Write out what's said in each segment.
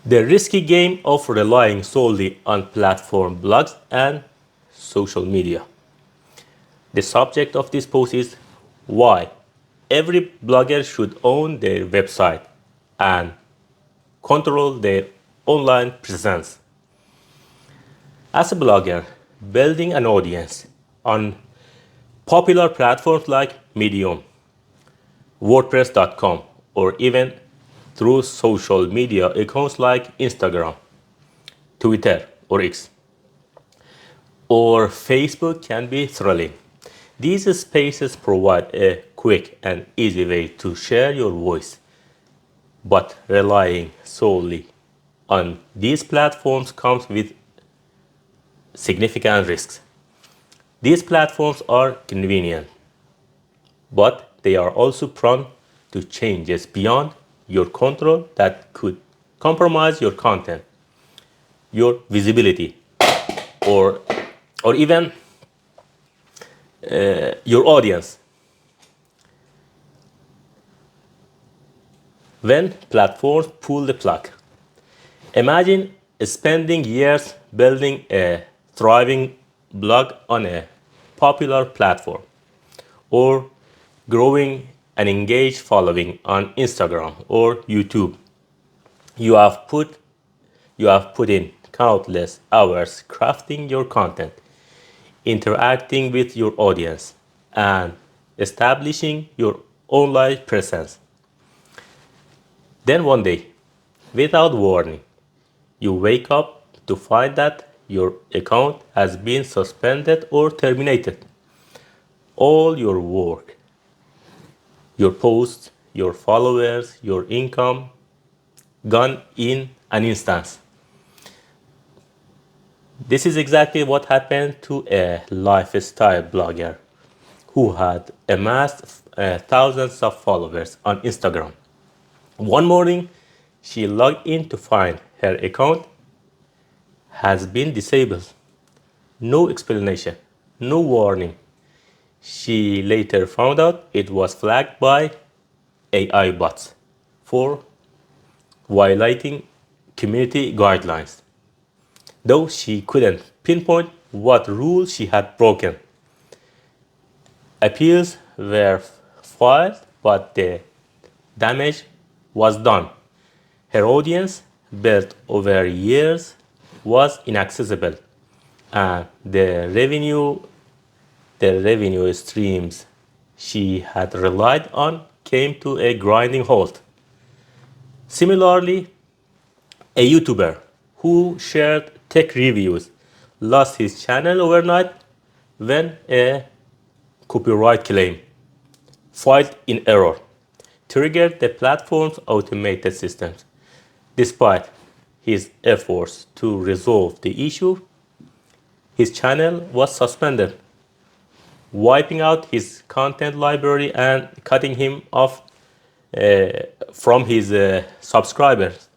The risky game of relying solely on platform blogs and social media. The subject of this post is why every blogger should own their website and control their online presence. As a blogger, building an audience on popular platforms like Medium, WordPress.com, or even through social media accounts like Instagram, Twitter, or X, or Facebook can be thrilling. These spaces provide a quick and easy way to share your voice, but relying solely on these platforms comes with significant risks. These platforms are convenient, but they are also prone to changes beyond your control that could compromise your content, your visibility, or, or even your audience. When platforms pull the plug, imagine spending years building a thriving blog on a popular platform, or growing an engaged following on Instagram or YouTube. You have put you have put in countless hours crafting your content, interacting with your audience, and establishing your online presence. Then one day, without warning, you wake up to find that your account has been suspended or terminated. All your work, your posts, your followers, your income gone in an instant. This is exactly what happened to a lifestyle blogger who had amassed thousands of followers on Instagram. One morning, she logged in to find her account has been disabled. No explanation, no warning. She later found out it was flagged by AI bots for violating community guidelines, though she couldn't pinpoint what rule she had broken. Appeals were filed, but the damage was done. Her audience, built over years, was inaccessible, and the revenue streams she had relied on came to a grinding halt. Similarly, a YouTuber who shared tech reviews lost his channel overnight when a copyright claim, filed in error, triggered the platform's automated systems. Despite his efforts to resolve the issue, his channel was suspended, wiping out his content library and cutting him off from his subscribers.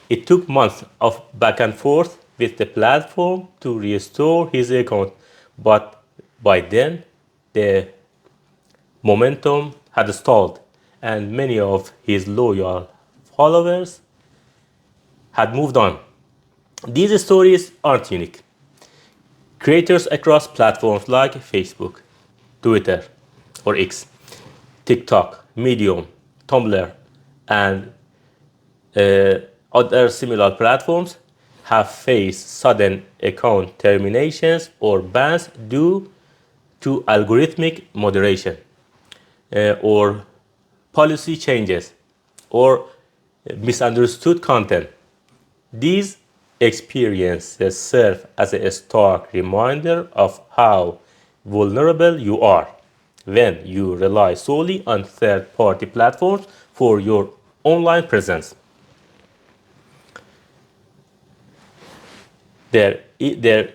It took months of back and forth with the platform to restore his account, but by then the momentum had stalled, and many of his loyal followers had moved on. These stories aren't unique. Creators across platforms like Facebook, Twitter, or X, TikTok, Medium, Tumblr, and uh, other similar platforms have faced sudden account terminations or bans due to algorithmic moderation, or policy changes, or misunderstood content. These experiences serve as a stark reminder of how vulnerable you are when you rely solely on third party platforms for your online presence. There, there,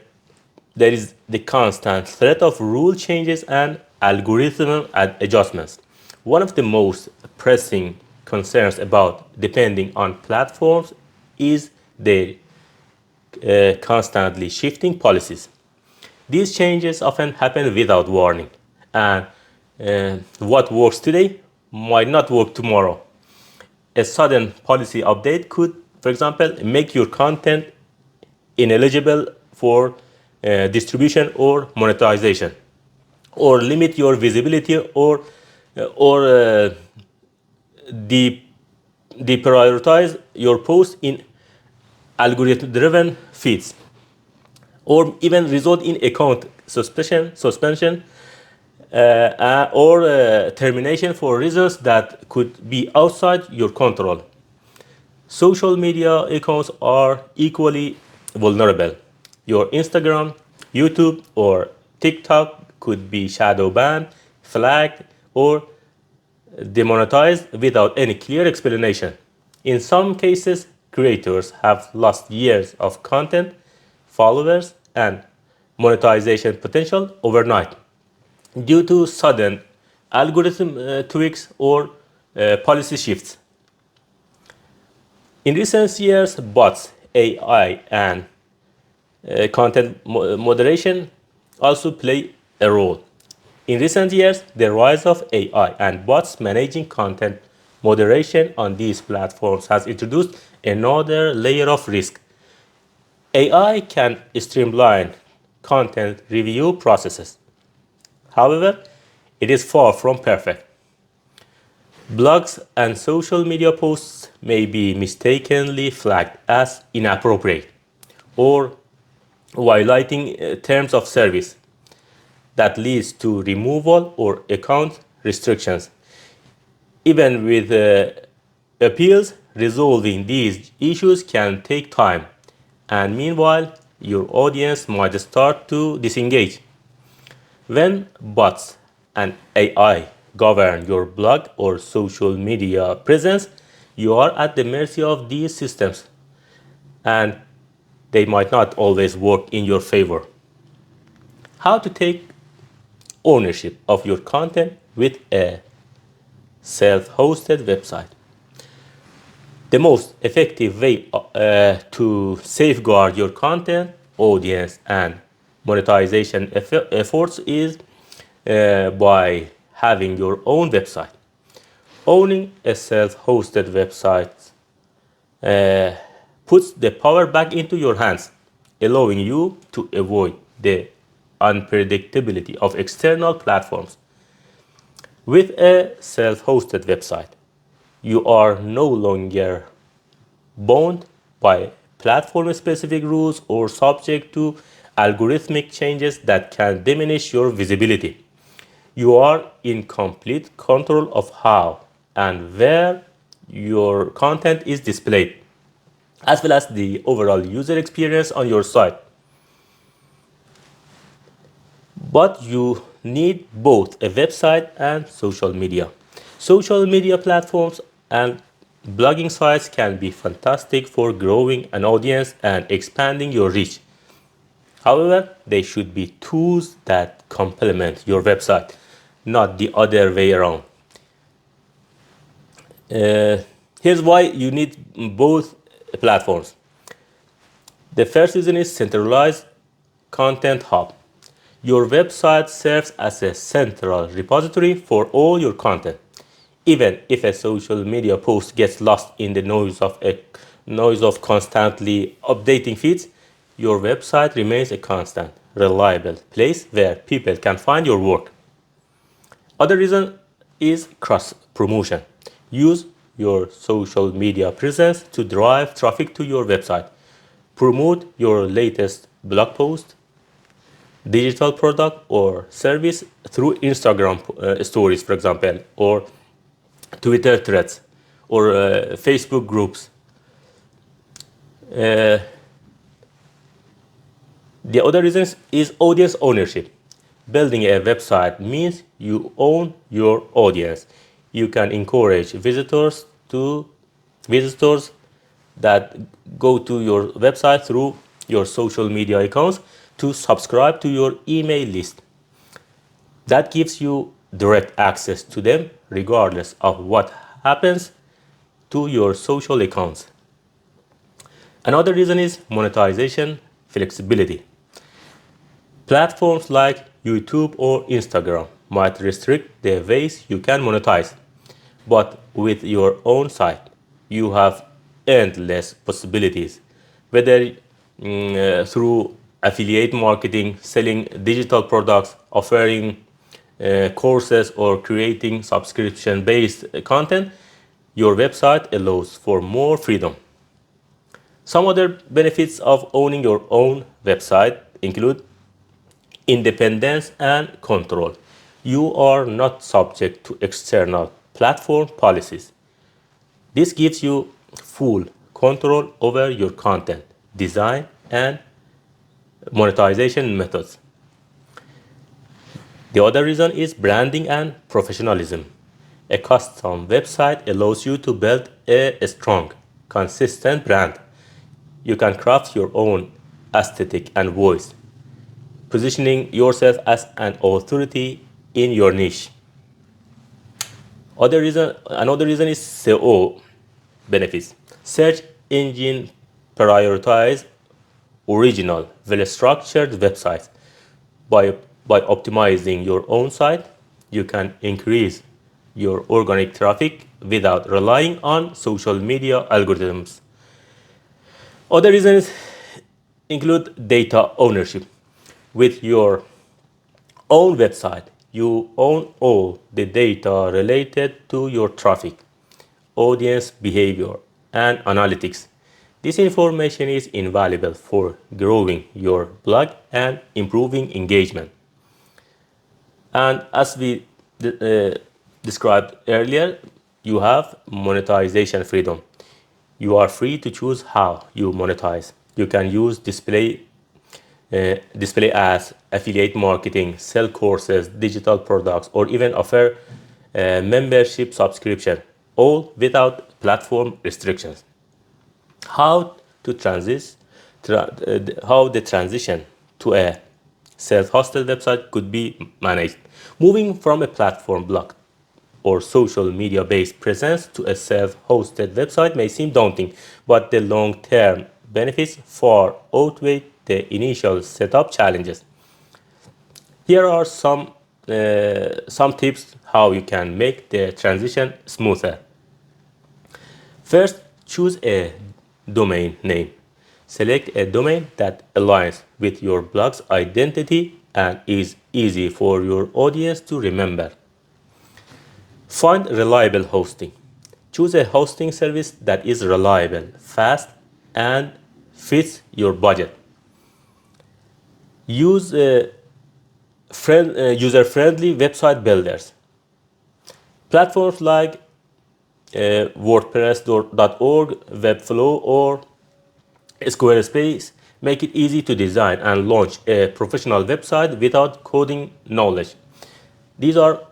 there is the constant threat of rule changes and algorithm adjustments. One of the most pressing concerns about depending on platforms is their constantly shifting policies. These changes often happen without warning, and what works today might not work tomorrow. A sudden policy update could For example, make your content ineligible for distribution or monetization, or limit your visibility, or deprioritize your post in algorithm-driven feeds, or even result in account suspension, or termination for reasons that could be outside your control. Social media accounts are equally vulnerable. Your Instagram, YouTube, or TikTok could be shadow banned, flagged, or demonetized without any clear explanation. In some cases, creators have lost years of content, followers, and monetization potential overnight due to sudden algorithm tweaks or policy shifts. In recent years, bots, AI, and content moderation also play a role. In recent years, the rise of AI and bots managing content moderation on these platforms has introduced another layer of risk. AI can streamline content review processes. However, it is far from perfect. Blogs and social media posts may be mistakenly flagged as inappropriate or violating terms of service that leads to removal or account restrictions. Even with appeals, resolving these issues can take time, and meanwhile, your audience might start to disengage. When bots and AI govern your blog or social media presence, you are at the mercy of these systems, and they might not always work in your favor. How to take ownership of your content with a self-hosted website. The most effective way to safeguard your content, audience, and monetization efforts is by having your own website. Owning a self-hosted website puts the power back into your hands, allowing you to avoid the unpredictability of external platforms. With a self-hosted website, you are no longer bound by platform-specific rules or subject to algorithmic changes that can diminish your visibility. You are in complete control of how and where your content is displayed, as well as the overall user experience on your site. But you need both a website and social media. Social media platforms and blogging sites can be fantastic for growing an audience and expanding your reach. However, they should be tools that complement your website, not the other way around. Here's why you need both platforms. The first reason is centralized content hub. Your website serves as a central repository for all your content. Even if a social media post gets lost in the noise of constantly updating feeds, your website remains a constant, reliable place where people can find your work. Other reason is cross promotion. Use your social media presence to drive traffic to your website. Promote your latest blog post, digital product, or service through Instagram stories, for example, or Twitter threads, or Facebook groups. Uh, the other reason is audience ownership. Building a website means you own your audience. You can encourage visitors that go to your website through your social media accounts to subscribe to your email list. That gives you direct access to them regardless of what happens to your social accounts. Another reason is monetization flexibility. Platforms like YouTube or Instagram might restrict the ways you can monetize, but with your own site, you have endless possibilities, whether through affiliate marketing, selling digital products, offering courses, or creating subscription based content. Your website allows for more freedom. Some other benefits of owning your own website include independence and control. You are not subject to external platform policies. This gives you full control over your content, design, and monetization methods. The other reason is branding and professionalism. A custom website allows you to build a strong, consistent brand. You can craft your own aesthetic and voice, positioning yourself as an authority in your niche. Another reason is SEO benefits. Search engine prioritize original, well-structured websites. By optimizing your own site, you can increase your organic traffic without relying on social media algorithms. Other reasons include data ownership. With your own website, you own all the data related to your traffic, audience behavior, and analytics. This information is invaluable for growing your blog and improving engagement. And as we described earlier, you have monetization freedom. You are free to choose how you monetize. You can use display ads, affiliate marketing, sell courses, digital products, or even offer a membership subscription, all without platform restrictions. How to how the transition to a self-hosted website could be managed. Moving from a platform blog or social media based presence to a self hosted website may seem daunting, but the long term benefits far outweigh the initial setup challenges. Here are some tips how you can make the transition smoother. First, choose a domain name. Select a domain that aligns with your blog's identity and is easy for your audience to remember. Find reliable hosting. Choose a hosting service that is reliable, fast, and fits your budget. Use user-friendly website builders. Platforms like WordPress.org, Webflow, or Squarespace make it easy to design and launch a professional website without coding knowledge. These are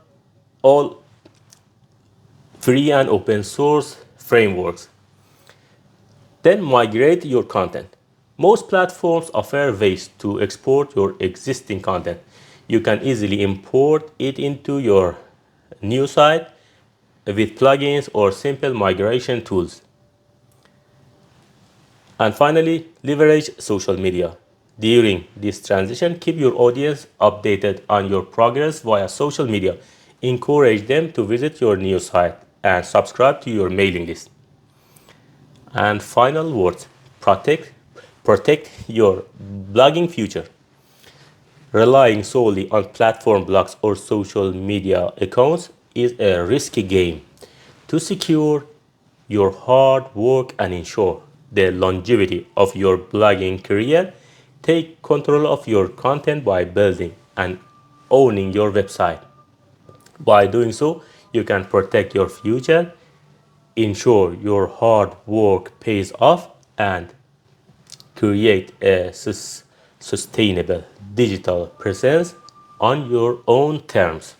all free and open source frameworks. Then migrate your content. Most platforms offer ways to export your existing content. You can easily import it into your new site with plugins or simple migration tools. And finally, leverage social media. During this transition, keep your audience updated on your progress via social media. Encourage them to visit your new site and subscribe to your mailing list. And final words, protect your blogging future. Relying solely on platform blogs or social media accounts is a risky game. To secure your hard work and ensure the longevity of your blogging career, take control of your content by building and owning your website. By doing so, you can protect your future, ensure your hard work pays off, and create a sustainable digital presence on your own terms.